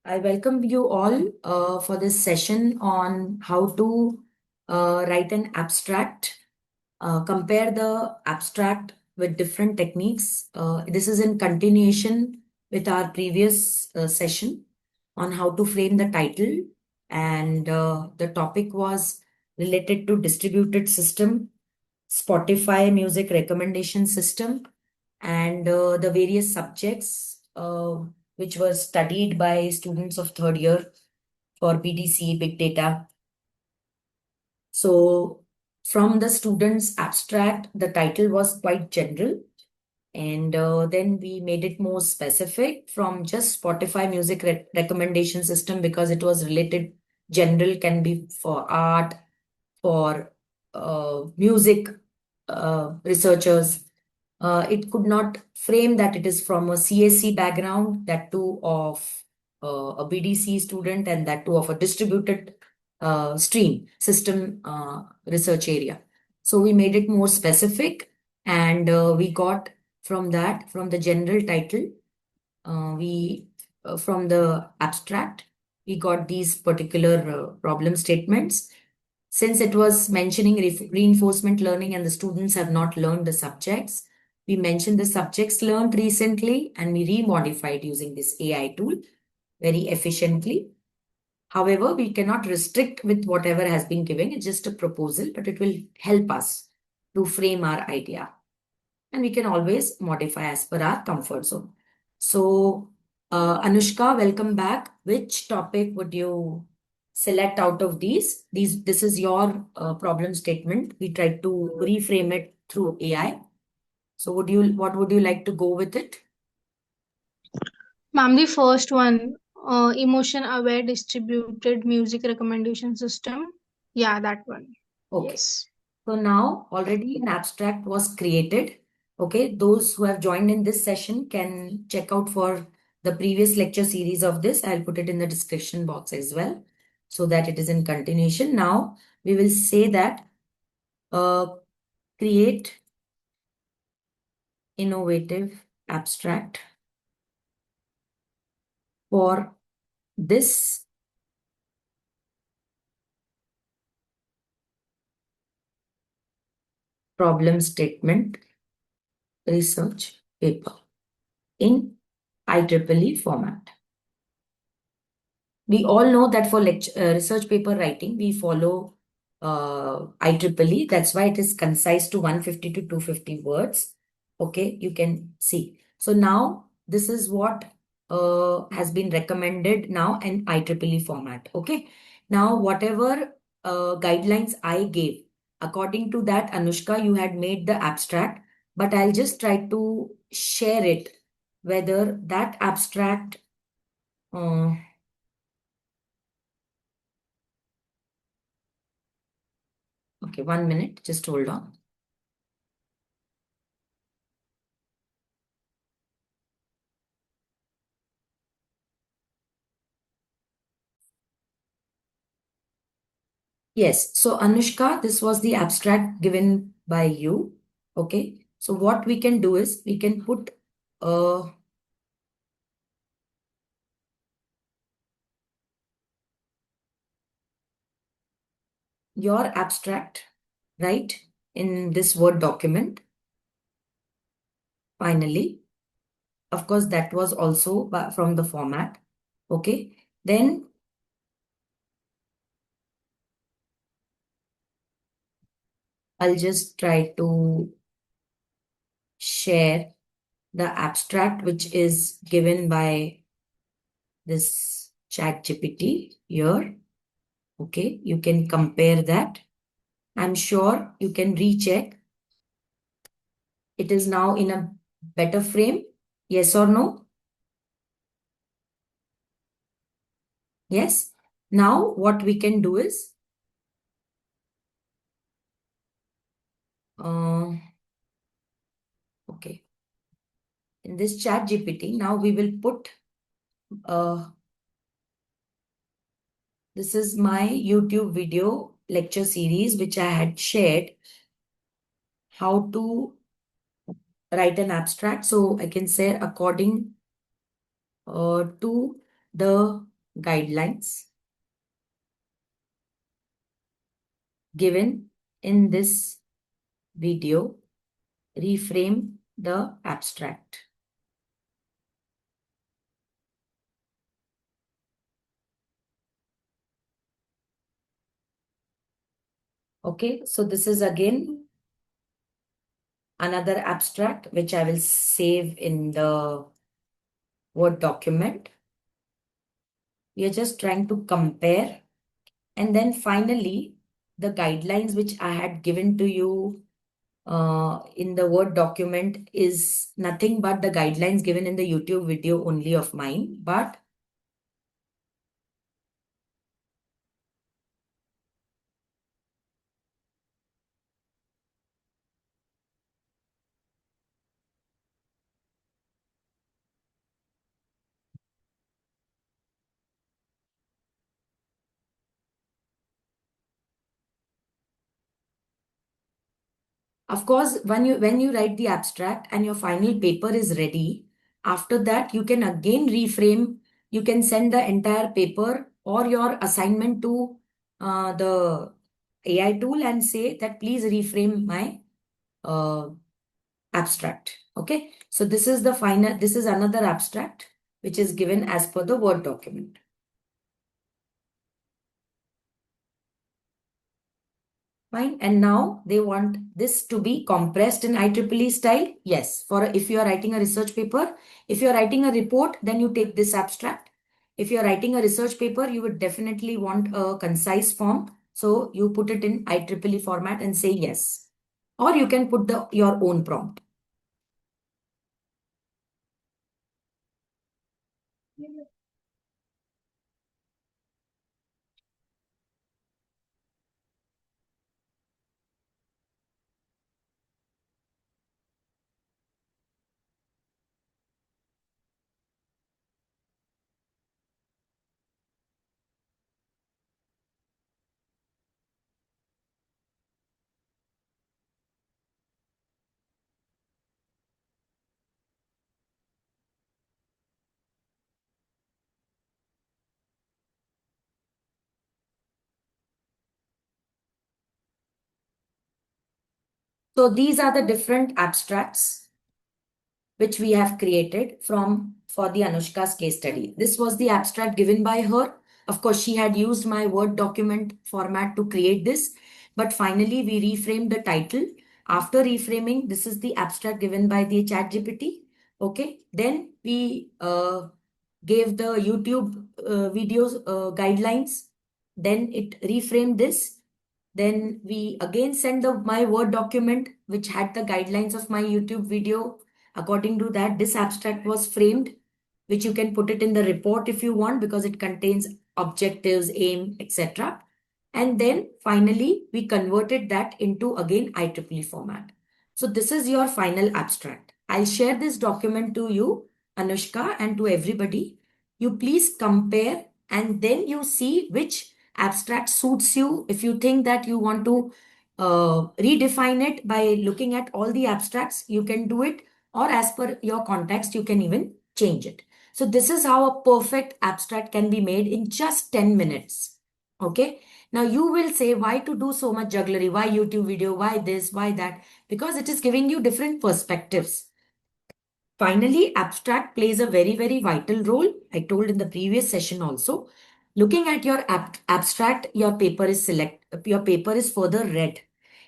I welcome you all for this session on how to write an abstract, compare the abstract with different techniques. This is in continuation with our previous session on how to frame the title, and the topic was related to distributed system, Spotify music recommendation system, and the various subjects which were studied by students of third year for BDC, Big Data. So, from the students' abstract, the title was quite general, and then we made it more specific from just Spotify music recommendation system because it was related. General can be for art, for music researchers. It could not frame that it is from a CSC background, that too of a BDC student, and that too of a distributed stream system research area. So we made it more specific, and we got from that, from the general title, we from the abstract, we got these particular problem statements. Since it was mentioning reinforcement learning and the students have not learned the subjects, we mentioned the subjects learned recently and we remodified using this AI tool very efficiently. However, we cannot restrict with whatever has been given. It's just a proposal, but it will help us to frame our idea. And we can always modify as per our comfort zone. So, Anushka, welcome back. Which topic would you select out of these? This is your problem statement. We tried to reframe it through AI. So, what would you like to go with it? Ma'am, the first one, emotion aware distributed music recommendation system. Yeah, that one. Okay. Yes. So now already an abstract was created. Okay, those who have joined in this session can check out for the previous lecture series of this. I'll put it in the description box as well so that it is in continuation. Now we will say that uh, create innovative abstract for this problem statement research paper in IEEE format. We all know that for research paper writing, we follow IEEE. That's why it is concise to 150 to 250 words. Okay, you can see. So now this is what has been recommended now in IEEE format. Okay, now whatever guidelines I gave, according to that, Anushka, you had made the abstract, but I'll just try to share it whether that abstract. Uh, Okay, 1 minute, just hold on. Yes, so Anushka, this was the abstract given by you. Okay, so what we can do is we can put uh, your abstract, right, in this Word document. Finally, of course, that was also from the format. Okay, then I'll just try to share the abstract which is given by this ChatGPT here. Okay, you can compare that. I'm sure you can recheck. It is now in a better frame. Yes or no? Yes. Now what we can do is, uh, okay, in this chat GPT, now we will put, this is my YouTube video lecture series, which I had shared how to write an abstract. So I can say according to the guidelines given in this video reframe the abstract. Okay, so this is again another abstract which I will save in the Word document. We are just trying to compare. And then finally, the guidelines which I had given to you in the Word document is nothing but the guidelines given in the YouTube video only of mine. But of course, when you write the abstract and your final paper is ready, after that you can again reframe. You can send the entire paper or your assignment to the AI tool and say that please reframe my uh, abstract. Okay, so this is the final. This is another abstract which is given as per the Word document. Fine. And now they want this to be compressed in IEEE style. Yes. For if you are writing a research paper, if you are writing a report, then you take this abstract. If you are writing a research paper, you would definitely want a concise form. So you put it in IEEE format and say yes. Or you can put your own prompt. So these are the different abstracts which we have created from for the Anushka's case study. This was the abstract given by her. Of course, she had used my Word document format to create this, but finally we reframed the title. After reframing, this is the abstract given by the ChatGPT. Okay, then we gave the YouTube videos guidelines. Then it reframed this. Then we again sent my Word document, which had the guidelines of my YouTube video. According to that, this abstract was framed, which you can put it in the report if you want because it contains objectives, aim, etc. And then finally, we converted that into again IEEE format. So this is your final abstract. I'll share this document to you, Anushka, and to everybody. You please compare and then you see which abstract suits you. If you think that you want to redefine it by looking at all the abstracts, you can do it, or as per your context, you can even change it. So this is how a perfect abstract can be made in just 10 minutes. Okay. Now you will say, why to do so much jugglery? Why YouTube video? Why this? Why that? Because it is giving you different perspectives. Finally, abstract plays a very, very vital role. I told in the previous session also. Looking at your abstract, your paper is further read.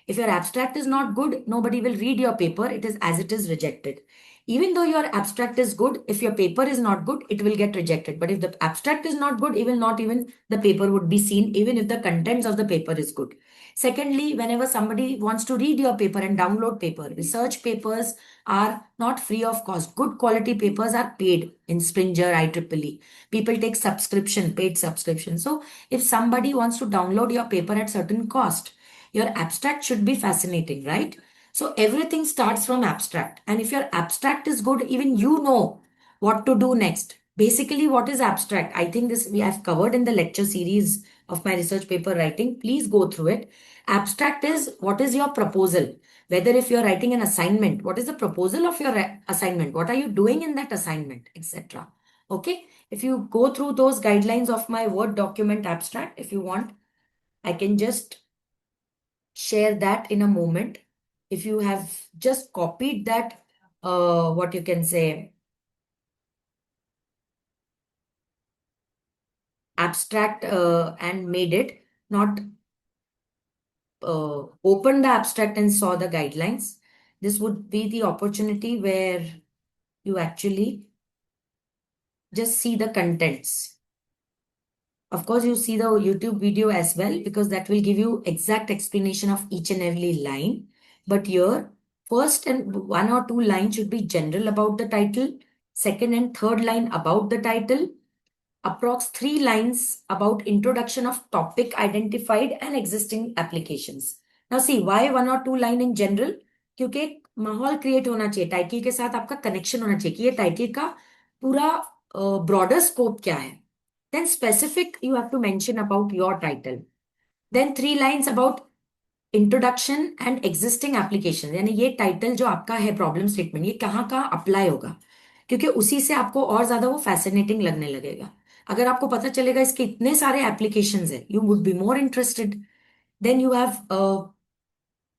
If your abstract is not good, nobody will read your paper. It is as it is rejected. Even though your abstract is good, if your paper is not good, it will get rejected. But if the abstract is not good, even not even the paper would be seen, even if the contents of the paper is good. Secondly, whenever somebody wants to read your paper and download paper, research papers are not free of cost. Good quality papers are paid in Springer, IEEE. People take subscription, paid subscription. So if somebody wants to download your paper at certain cost, your abstract should be fascinating, right? So everything starts from abstract. And if your abstract is good, even you know what to do next. Basically, what is abstract? I think this we have covered in the lecture series of my research paper writing. Please go through it. Abstract is what is your proposal? Whether if you're writing an assignment, what is the proposal of your assignment? What are you doing in that assignment, etc. Okay. If you go through those guidelines of my Word document abstract, if you want, I can just share that in a moment. If you have just copied that, what you can say, abstract and made it, not opened the abstract and saw the guidelines, this would be the opportunity where you actually just see the contents. Of course, you see the YouTube video as well because that will give you exact explanation of each and every line. But here, first and one or two lines should be general about the title. Second and third line about the title. Approx 3 lines about introduction of topic identified and existing applications. Now see, why 1 or 2 line in general? क्योंकि एक माहौल create होना चाहिए, title के साथ आपका connection होना चाहिए कि ये टाइटल का पूरा ब्रॉडर स्कोप क्या है. Then specific you have to mention about your title. Then 3 lines about introduction and existing application, यानी ये टाइटल जो आपका है प्रॉब्लम स्टेटमेंट, ये कहाँ कहाँ अप्लाई होगा, क्योंकि उसी से आपको और ज्यादा वो फैसिनेटिंग लगने लगेगा. अगर आपको पता चलेगा इसके इतने सारे एप्लीकेशंस है, you would be more interested. Then you have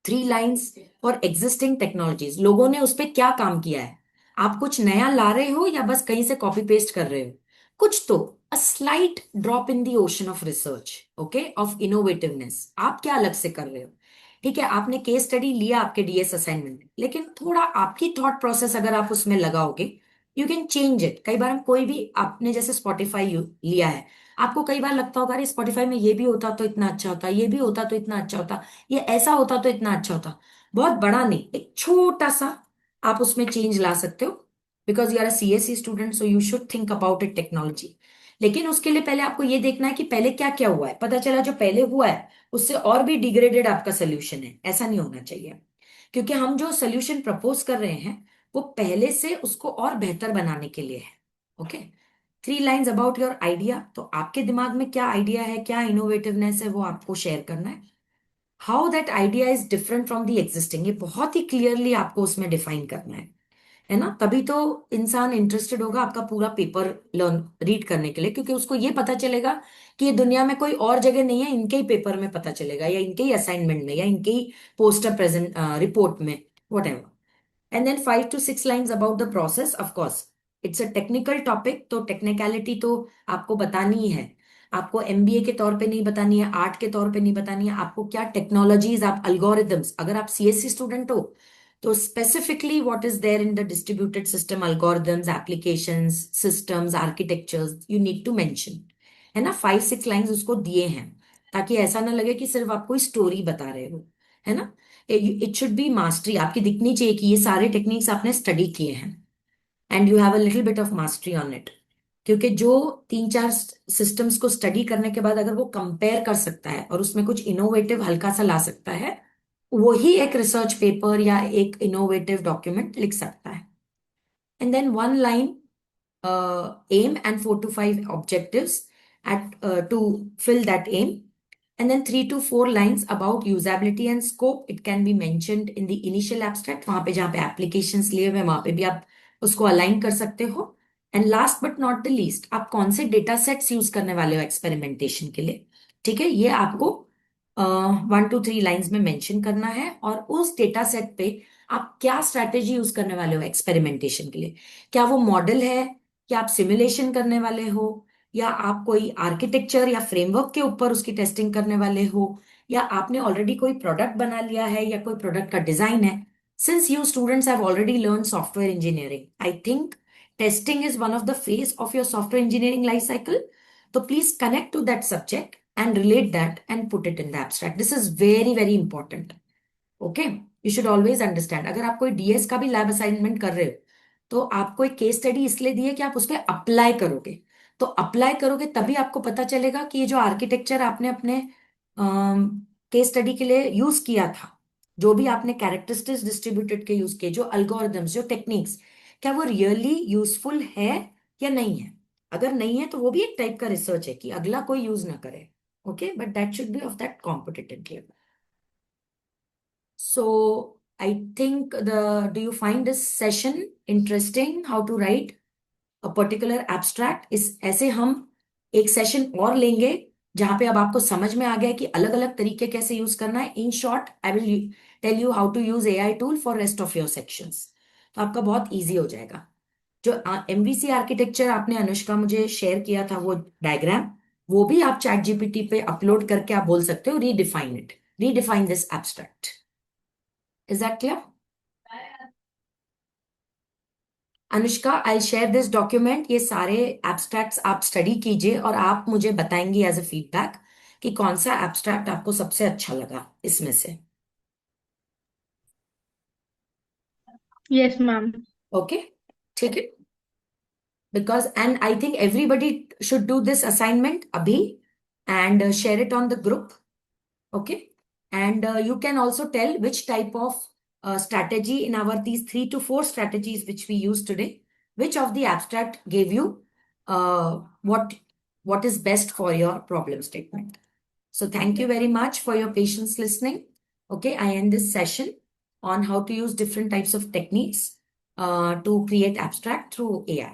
3 lines for existing technologies. लोगों ने उस पर क्या काम किया है, आप कुछ नया ला रहे हो या बस कहीं से कॉपी पेस्ट कर रहे हो, कुछ तो a slight drop in the ocean of research, okay, of innovativeness, आप क्या अलग से कर रहे हो. ठीक है, आपने केस स्टडी लिया आपके डीएस असाइनमेंट में, लेकिन थोड़ा आपकी थॉट प्रोसेस अगर आप उसमें लगाओगे, यू कैन चेंज इट. कई बार हम कोई भी, आपने जैसे स्पॉटिफाई लिया है, आपको कई बार लगता होगा अरे स्पॉटिफाई में ये भी होता तो इतना अच्छा होता, ये भी होता तो इतना अच्छा होता, ये ऐसा होता तो इतना अच्छा होता. बहुत बड़ा नहीं, एक छोटा सा आप उसमें चेंज ला सकते हो. Because you are a CSC student, so you should think about it technology. लेकिन उसके लिए पहले आपको ये देखना है कि पहले क्या क्या हुआ है. पता चला जो पहले हुआ है उससे और भी डिग्रेडेड आपका सोल्यूशन है, ऐसा नहीं होना चाहिए. क्योंकि हम जो सोल्यूशन प्रपोज कर रहे हैं वो पहले से उसको और बेहतर बनाने के लिए है. Okay. 3 lines about your idea, तो आपके दिमाग में क्या आइडिया है, क्या इनोवेटिवनेस है, वो आपको शेयर करना है. How that idea is different from the existing, ये बहुत ही क्लियरली आपको उसमें डिफाइन करना है ना. तभी तो इंसान इंटरेस्टेड होगा आपका पूरा पेपर लर्न रीड करने के लिए, क्योंकि उसको ये पता चलेगा कि ये दुनिया में कोई और जगह नहीं है, इनके ही पेपर में पता चलेगा, या इनके ही असाइनमेंट में, या इनके ही पोस्टर प्रेजेंट रिपोर्ट में, what ever. And then 5 to 6 lines about the process. Of course, it's a technical topic, तो टेक्निकलिटी तो आपको बतानी ही है. आपको एमबीए के तौर पे नहीं बतानी है, आर्ट के तौर पे नहीं बतानी है, आपको क्या टेक्नोलॉजीज, आप अल्गोरिदम्स, अगर आप सीएससी स्टूडेंट हो तो specifically what is there in the distributed system, algorithms, applications, systems, architectures, you need to mention, है ना. 5 6 लाइंस उसको दिए हैं, ताकि ऐसा ना लगे कि सिर्फ आप कोई स्टोरी बता रहे हो, है ना. इट शुड बी मास्टरी, आपकी दिखनी चाहिए कि ये सारे टेक्निक्स आपने स्टडी किए हैं, and you have a little bit of mastery on it. क्योंकि जो 3 4 सिस्टम्स को स्टडी करने के बाद अगर वो कंपेयर कर सकता है और उसमें कुछ इनोवेटिव हल्का सा ला सकता है, वही एक रिसर्च पेपर या एक इनोवेटिव डॉक्यूमेंट लिख सकता है. And then 1 line aim and 4 to 5 objectives at to fill that aim. And then 3 to 4 lines about usability and scope. It can be mentioned in the initial abstract. वहां पे जहाँ पे applications लिए हुए हैं, वहां पे भी आप उसको अलाइन कर सकते हो. And last but not the least, आप कौन से डेटा सेट्स यूज करने वाले हो एक्सपेरिमेंटेशन के लिए. ठीक है, ये आपको 1 to 3 लाइन्स में मेंशन करना है. और उस डेटा सेट पे आप क्या स्ट्रैटेजी यूज करने वाले हो एक्सपेरिमेंटेशन के लिए. क्या वो मॉडल है, या आप सिमुलेशन करने वाले हो, या आप कोई आर्किटेक्चर या फ्रेमवर्क के ऊपर उसकी टेस्टिंग करने वाले हो, या आपने ऑलरेडी कोई प्रोडक्ट बना लिया है या कोई प्रोडक्ट का डिजाइन है. Since you students have already learn software engineering, I think testing is one of the phase of your software engineering life cycle. तो please connect to that subject and relate that and put it in the abstract. This is very very important. Okay. You should always understand, अगर आप कोई DS का भी lab assignment कर रहे हो तो आपको एक केस स्टडी इसलिए दी है कि आप उस पर अप्लाई करोगे. तो अप्लाई करोगे तभी आपको पता चलेगा कि ये जो आर्किटेक्चर आपने अपने केस स्टडी के लिए यूज किया था, जो भी आपने कैरेक्टरिस्टिक्स डिस्ट्रीब्यूटेड के यूज किए, जो अल्गोरिदम्स, जो टेक्निक्स, क्या वो रियली यूजफुल है या नहीं है. अगर नहीं है तो वो भी एक टाइप का रिसर्च है कि अगला कोई यूज ना करे. Okay, but that should be of that competitive level. So I think do you find this session interesting? How to write? A particular abstract, इस ऐसे हम एक सेशन और लेंगे जहां पे अब आपको समझ में आ गया कि अलग अलग तरीके कैसे यूज करना है। In short I will tell you how to use AI tool for rest of your sections. तो आपका बहुत इजी हो जाएगा। जो एमवीसी आर्किटेक्चर आपने अनुष्का मुझे शेयर किया था वो डायग्राम, वो भी आप चैट जीपीटी पे अपलोड करके आप बोल सकते हो redefine it, redefine this abstract. Is that clear? Anushka, I share this document, ये सारे एब्स्ट्रैक्ट्स आप स्टडी कीजिए और आप मुझे बताएंगी एज अ फीडबैक कि कौन सा एब्स्ट्रैक्ट आपको सबसे अच्छा लगा इसमें से। Yes, ma'am. ओके, ठीक है। Because and I think everybody should do this assignment अभी and share it on the group. Okay. And you can also tell which type of strategy in our these 3 to 4 strategies which we use today, which of the abstract gave you uh, what what is best for your problem statement. So thank you very much for your patience listening. Okay, I end this session on how to use different types of techniques to create abstract through AI.